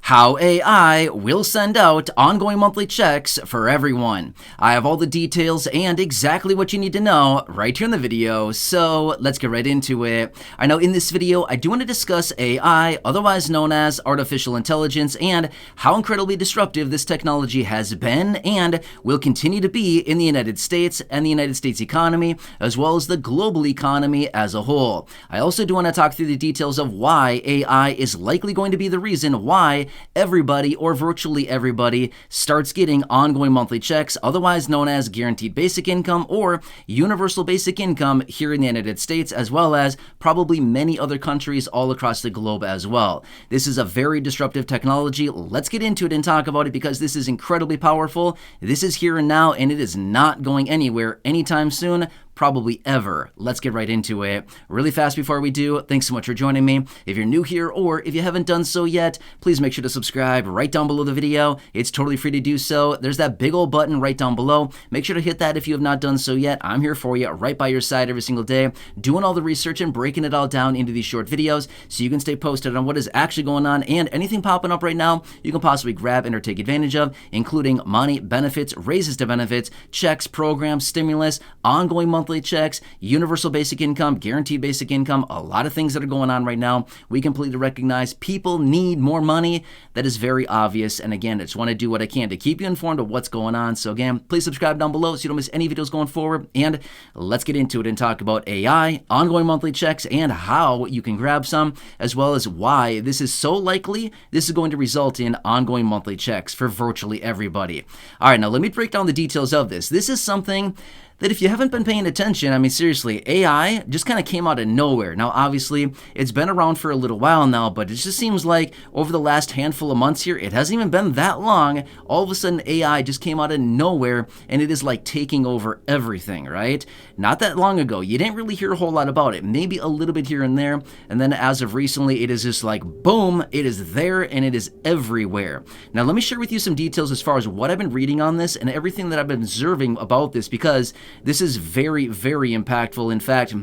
How AI will send out ongoing monthly checks for everyone. I have all the details and exactly what you need to know right here in the video, so let's get right into it. I know in this video, I do want to discuss AI, otherwise known as artificial intelligence, and how incredibly disruptive this technology has been and will continue to be in the United States and the United States economy, as well as the global economy as a whole. I also do want to talk through the details of why AI is likely going to be the reason why everybody or virtually everybody starts getting ongoing monthly checks, otherwise known as guaranteed basic income or universal basic income here in the United States, as well as probably many other countries all across the globe as well. This is a very disruptive technology. Let's get into it and talk about it because this is incredibly powerful. This is here and now, and it is not going anywhere anytime soon. Probably ever. Let's get right into it. Really fast before we do, thanks so much for joining me. If you're new here or if you haven't done so yet, please make sure to subscribe right down below the video. It's totally free to do so. There's that big old button right down below. Make sure to hit that if you have not done so yet. I'm here for you right by your side every single day, doing all the research and breaking it all down into these short videos so you can stay posted on what is actually going on and anything popping up right now you can possibly grab and or take advantage of, including money, benefits, raises to benefits, checks, programs, stimulus, ongoing monthly checks, universal basic income, guaranteed basic income, a lot of things that are going on right now. We completely recognize people need more money. That is very obvious. And again, I just want to do what I can to keep you informed of what's going on. So again, please subscribe down below so you don't miss any videos going forward. And let's get into it and talk about AI, ongoing monthly checks, and how you can grab some, as well as why this is so likely this is going to result in ongoing monthly checks for virtually everybody. All right, now let me break down the details of this. This is something that if you haven't been paying attention, I mean, seriously, AI just kind of came out of nowhere. Now, obviously, it's been around for a little while now, but it just seems like over the last handful of months here, it hasn't even been that long. All of a sudden, AI just came out of nowhere, and it is like taking over everything, right? Not that long ago, you didn't really hear a whole lot about it, maybe a little bit here and there, and then as of recently, it is just like, boom, it is there, and it is everywhere. Now, let me share with you some details as far as what I've been reading on this and everything that I've been observing about this, because this is very, very impactful. In fact,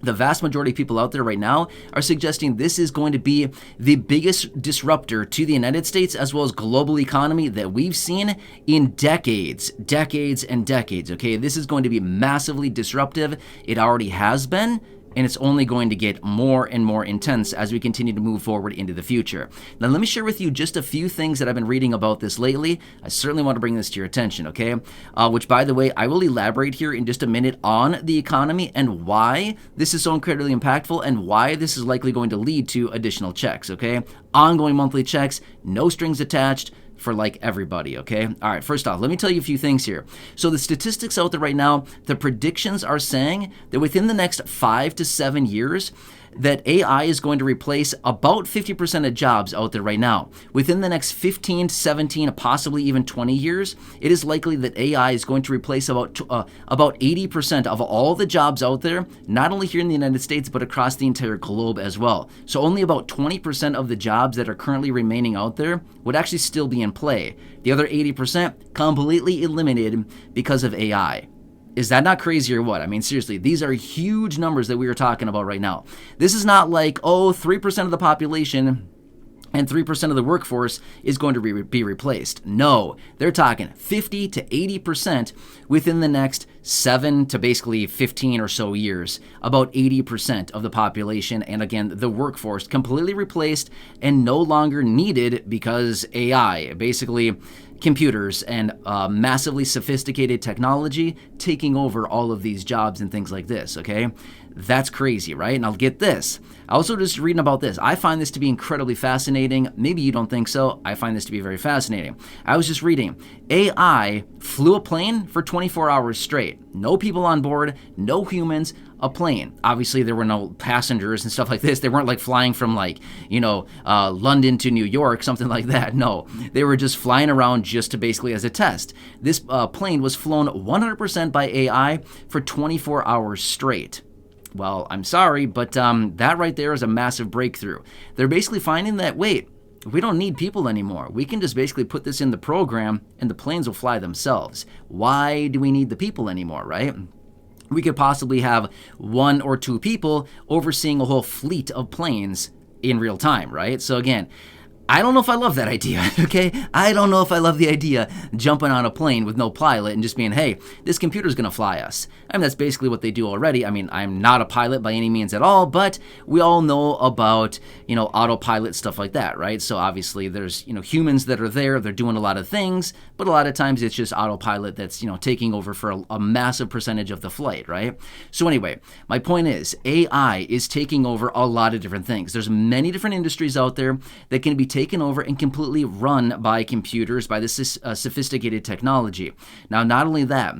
the vast majority of people out there right now are suggesting this is going to be the biggest disruptor to the United States as well as global economy that we've seen in decades and decades, okay? This is going to be massively disruptive. It already has been, and it's only going to get more and more intense as we continue to move forward into the future. Now, let me share with you just a few things that I've been reading about this lately. I certainly want to bring this to your attention, okay? Which, by the way, I will elaborate here in just a minute on the economy and why this is so incredibly impactful and why this is likely going to lead to additional checks, okay? Ongoing monthly checks, no strings attached, for like everybody, okay? All right, first off, let me tell you a few things here. So the statistics out there right now, the predictions are saying that within the next 5 to 7 years, that AI is going to replace about 50% of jobs out there right now. Within the next 15 to 17, possibly even 20 years, it is likely that AI is going to replace about 80% of all the jobs out there, not only here in the United States, but across the entire globe as well. So only about 20% of the jobs that are currently remaining out there would actually still be in play. The other 80% completely eliminated because of AI. Is that not crazy or what? I mean, seriously, these are huge numbers that we are talking about right now. This is not like, 3% of the population and 3% of the workforce is going to be replaced. No, they're talking 50 to 80% within the next 7 to basically 15 or so years. About 80% of the population and again, the workforce completely replaced and no longer needed because AI, basically computers and massively sophisticated technology taking over all of these jobs and things like this, okay? That's crazy, right? And I'll get this. I also just reading about this. I find this to be incredibly fascinating. Maybe you don't think so. I find this to be very fascinating. I was just reading. AI flew a plane for 24 hours straight. No people on board, no humans, a plane. Obviously, there were no passengers and stuff like this. They weren't like flying from London to New York, something like that. No, they were just flying around just to basically as a test. This plane was flown 100% by AI for 24 hours straight. Well, I'm sorry, but that right there is a massive breakthrough. They're basically finding that, wait, we don't need people anymore. We can just basically put this in the program and the planes will fly themselves. Why do we need the people anymore, right? We could possibly have 1 or 2 people overseeing a whole fleet of planes in real time, right? So again, I don't know if I love that idea, okay? I don't know if I love the idea jumping on a plane with no pilot and just being, hey, this computer's gonna fly us. I mean, that's basically what they do already. I mean, I'm not a pilot by any means at all, but we all know about, autopilot, stuff like that, right? So obviously there's, humans that are there, they're doing a lot of things, but a lot of times it's just autopilot that's, taking over for a massive percentage of the flight, right? So anyway, my point is AI is taking over a lot of different things. There's many different industries out there that can be taken over and completely run by computers, by this sophisticated technology. Now, not only that,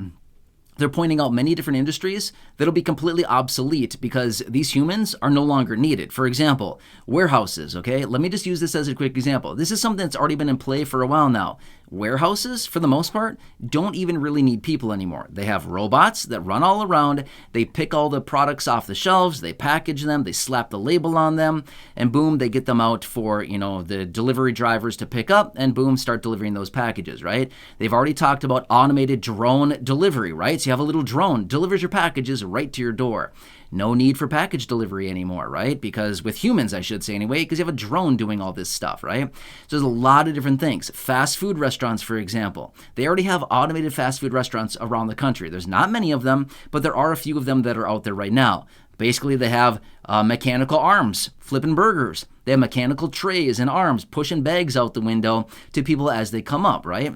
they're pointing out many different industries that'll be completely obsolete because these humans are no longer needed. For example, warehouses, okay? Let me just use this as a quick example. This is something that's already been in play for a while now. Warehouses, for the most part, don't even really need people anymore. They have robots that run all around. They pick all the products off the shelves, they package them, they slap the label on them, and boom, they get them out for, the delivery drivers to pick up, and boom, start delivering those packages, right? They've already talked about automated drone delivery, right? So you have a little drone, delivers your packages right to your door. No need for package delivery anymore, right? Because with humans, I should say anyway, because you have a drone doing all this stuff, right? So there's a lot of different things. Fast food restaurants, for example. They already have automated fast food restaurants around the country. There's not many of them, but there are a few of them that are out there right now. Basically, they have mechanical arms flipping burgers. They have mechanical trays and arms pushing bags out the window to people as they come up, right?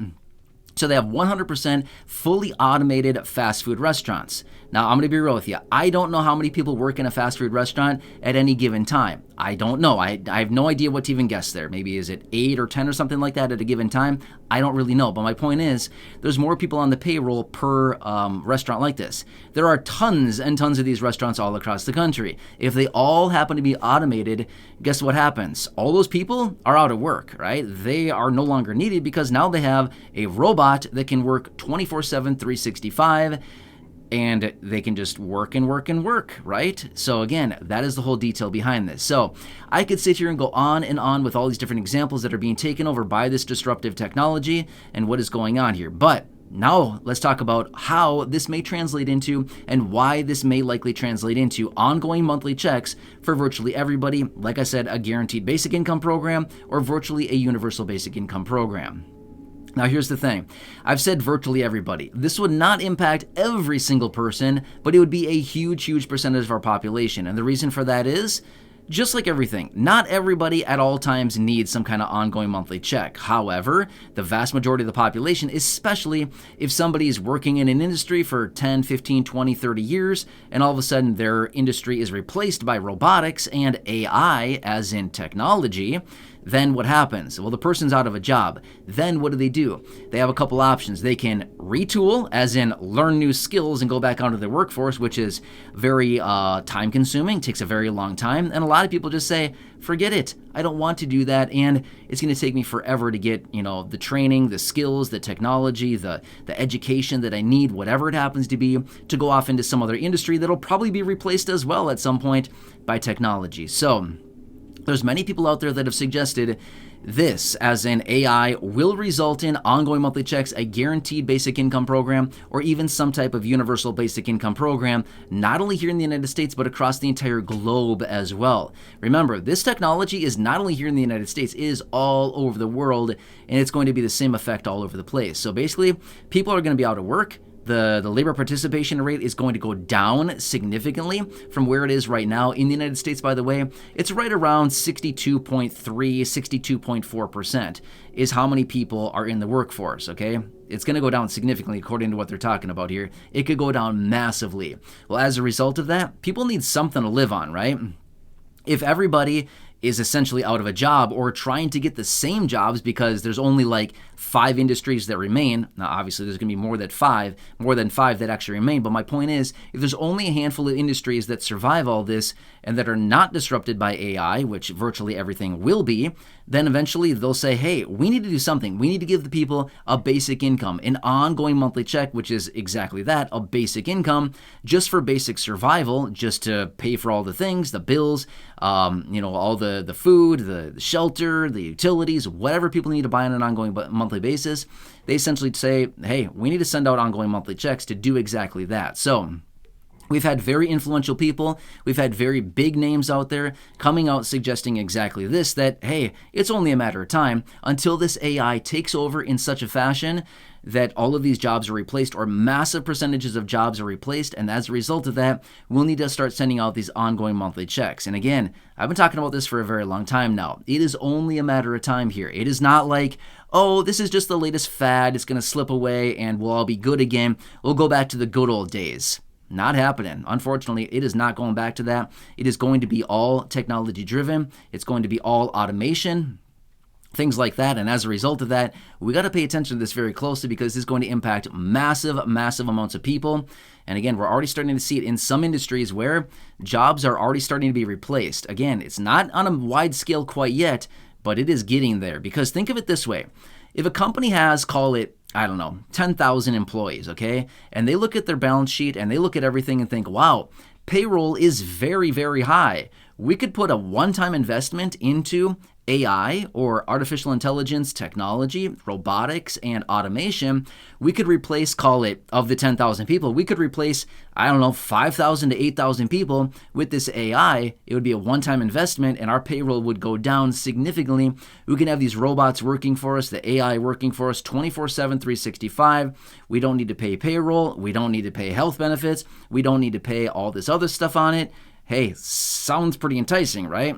So they have 100% fully automated fast food restaurants. Now, I'm going to be real with you. I don't know how many people work in a fast food restaurant at any given time. I don't know. I have no idea what to even guess there. Maybe is it 8 or 10 or something like that at a given time? I don't really know. But my point is, there's more people on the payroll per restaurant like this. There are tons and tons of these restaurants all across the country. If they all happen to be automated, guess what happens? All those people are out of work, right? They are no longer needed because now they have a robot that can work 24/7, 365, and they can just work and work and work, right? So again, that is the whole detail behind this. So I could sit here and go on and on with all these different examples that are being taken over by this disruptive technology and what is going on here. But now let's talk about how this may translate into and why this may likely translate into ongoing monthly checks for virtually everybody. Like I said, a guaranteed basic income program or virtually a universal basic income program. Now, here's the thing. I've said virtually everybody. This would not impact every single person, but it would be a huge, huge percentage of our population. And the reason for that is, just like everything, not everybody at all times needs some kind of ongoing monthly check. However, the vast majority of the population, especially if somebody is working in an industry for 10, 15, 20, 30 years, and all of a sudden their industry is replaced by robotics and AI, as in technology, then what happens? Well, the person's out of a job. Then what do? They have a couple options. They can retool, as in learn new skills and go back onto the workforce, which is very time consuming, takes a very long time. And a lot of people just say, forget it. I don't want to do that. And it's going to take me forever to get, the training, the skills, the technology, the education that I need, whatever it happens to be, to go off into some other industry that'll probably be replaced as well at some point by technology. So there's many people out there that have suggested this, as in AI will result in ongoing monthly checks, a guaranteed basic income program, or even some type of universal basic income program, not only here in the United States, but across the entire globe as well. Remember, this technology is not only here in the United States, it is all over the world, and it's going to be the same effect all over the place. So basically, people are going to be out of work. The labor participation rate is going to go down significantly from where it is right now. In the United States, by the way, it's right around 62.3, 62.4% is how many people are in the workforce, okay? It's going to go down significantly according to what they're talking about here. It could go down massively. Well, as a result of that, people need something to live on, right? If everybody is essentially out of a job or trying to get the same jobs because there's only like 5 industries that remain. Now, obviously, there's going to be more than five that actually remain. But my point is, if there's only a handful of industries that survive all this and that are not disrupted by AI, which virtually everything will be, then eventually they'll say, hey, we need to do something. We need to give the people a basic income, an ongoing monthly check, which is exactly that, a basic income, just for basic survival, just to pay for all the things, the bills, all the food, the shelter, the utilities, whatever people need to buy on an ongoing monthly basis. They essentially say, hey, we need to send out ongoing monthly checks to do exactly that. So We've had very influential people, we've had very big names out there coming out suggesting exactly this, that, hey, it's only a matter of time until this AI takes over in such a fashion that all of these jobs are replaced, or massive percentages of jobs are replaced, and as a result of that, we'll need to start sending out these ongoing monthly checks. And again, I've been talking about this for a very long time now. It is only a matter of time here. It is not like, oh, this is just the latest fad, it's going to slip away and we'll all be good again. We'll go back to the good old days. Not happening. Unfortunately, it is not going back to that. It is going to be all technology driven. It's going to be all automation, things like that. And as a result of that, we got to pay attention to this very closely because this is going to impact massive, massive amounts of people. And again, we're already starting to see it in some industries where jobs are already starting to be replaced. Again, it's not on a wide scale quite yet, but it is getting there. Because think of it this way. If a company has, call it, I don't know, 10,000 employees, okay? And they look at their balance sheet and they look at everything and think, wow, payroll is very, very high. We could put a one-time investment into AI or artificial intelligence technology, robotics, and automation. We could replace, call it, of the 10,000 people, we could replace, I don't know, 5,000 to 8,000 people with this AI. It would be a one-time investment and our payroll would go down significantly. We can have these robots working for us, the AI working for us 24/7, 365. We don't need to pay payroll. We don't need to pay health benefits. We don't need to pay all this other stuff on it. Hey, sounds pretty enticing, right?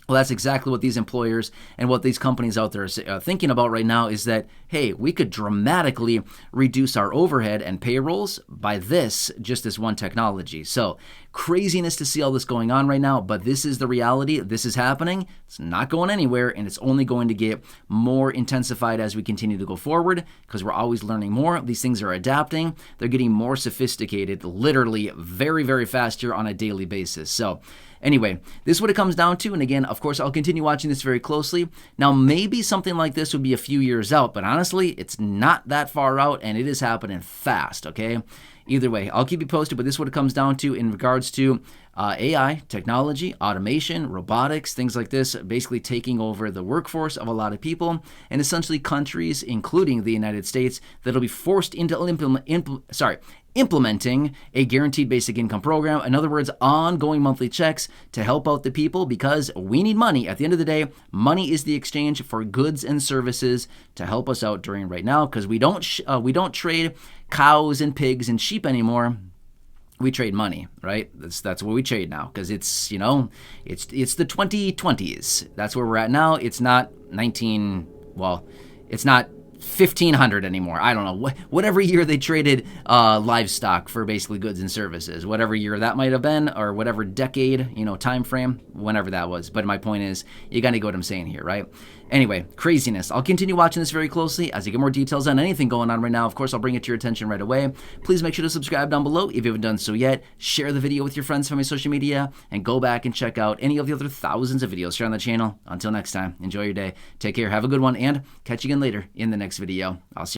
Well, that's exactly what these employers and what these companies out there are thinking about right now is that, hey, we could dramatically reduce our overhead and payrolls by just this one technology. So craziness to see all this going on right now, but this is the reality. This is happening. It's not going anywhere, and it's only going to get more intensified as we continue to go forward because we're always learning more. These things are adapting. They're getting more sophisticated, literally very, very fast here on a daily basis. So anyway, this is what it comes down to. And again, of course, I'll continue watching this very closely. Now, maybe something like this would be a few years out, but honestly, it's not that far out and it is happening fast, okay? Either way, I'll keep you posted, but this is what it comes down to in regards to AI, technology, automation, robotics, things like this, basically taking over the workforce of a lot of people, and essentially countries, including the United States, that'll be forced into implementing a guaranteed basic income program. In other words, ongoing monthly checks to help out the people because we need money. At the end of the day, money is the exchange for goods and services to help us out during right now because we don't trade cows and pigs and sheep anymore. We trade money, right? That's what we trade now because it's the 2020s. That's where we're at now. It's not it's not 1500 anymore. I don't know. Whatever year they traded livestock for basically goods and services, whatever year that might have been, or whatever decade, time frame, whenever that was. But my point is, you got to get what I'm saying here, right? Anyway, craziness. I'll continue watching this very closely as I get more details on anything going on right now. Of course, I'll bring it to your attention right away. Please make sure to subscribe down below if you haven't done so yet. Share the video with your friends from my social media, and go back and check out any of the other thousands of videos here on the channel. Until next time, enjoy your day. Take care. Have a good one, and catch you again later in the next video. I'll see you.